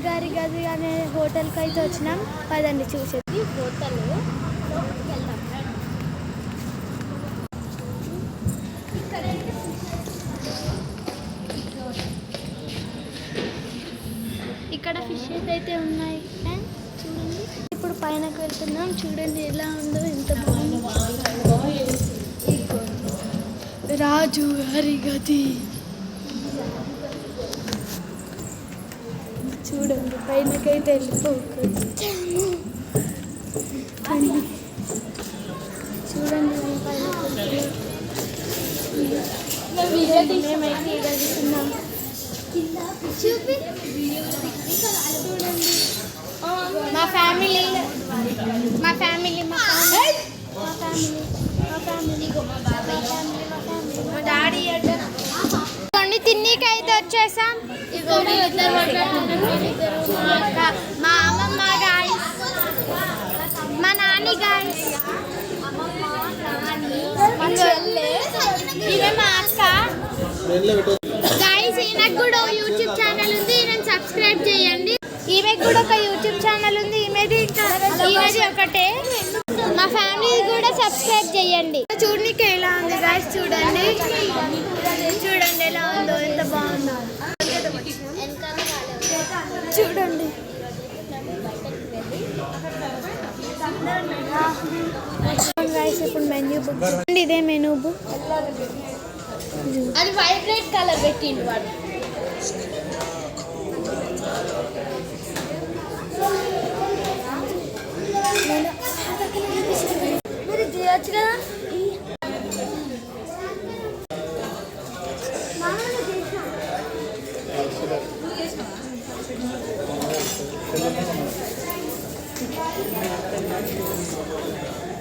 గారి గది అనే హోటల్కి అయితే వచ్చినాం. పదండి చూసేది హోటల్. ఇక్కడ ఫిషెస్ అయితే ఉన్నాయి చూడండి. ఇప్పుడు పైనకి వెళ్తున్నాం. చూడండి ఎలా ఉందో, ఎంత బాగుందో. రాజు గారి గది చూడండి. పైనకైతే వెళ్ళిపోకొచ్చాము. చూడండి మేమైతే వెళ్తున్నాం. చూడండి మా ఫ్యామిలీ మా డాడీ కొన్ని తిన్నీకైతే వచ్చేసాం. మా అమ్మమ్మ గాయస్, మా నాని గాయస్, ఇదే మా అక్క గాయస్. ఈయనకు కూడా యూట్యూబ్ ఛానల్ ఉంది, ఈయన సబ్స్క్రైబ్ చేయండి. ఈమెకు కూడా ఒక యూట్యూబ్ ఛానల్ ఉంది, ఈమెది ఒకటే. మా ఫ్యామిలీ కూడా సబ్స్క్రైబ్ చేయండి. చూడడానికి ఎలా ఉంది గాయస్, చూడండి చూడండి ఎలా ఉందో, ఎంత బాగుందో చూడండి. గాయస్ ఇప్పుడు మెన్యూ బుక్. ఇదే మెనూ బుక్. అది వైబ్రేట్ కలర్ పెట్టిండు వాడు. మరి చేయొచ్చు కదా.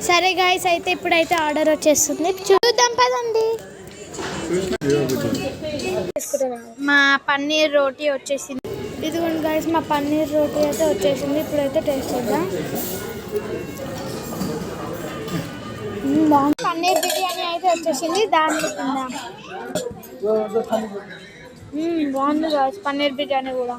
సరే గాయస్, అయితే ఇప్పుడైతే ఆర్డర్ వచ్చేస్తుంది, చూద్దాం పదండి. మా పన్నీర్ రోటీ వచ్చేసింది. ఇదిగోండి గాయస్, మా పన్నీర్ రోటీ అయితే వచ్చేసింది. ఇప్పుడైతే టేస్ట్ చేద్దాం. పన్నీర్ బిర్యానీ అయితే వచ్చేసింది, దాంట్లో తిందాం. బాగుంది గాయస్ పన్నీర్ బిర్యానీ కూడా.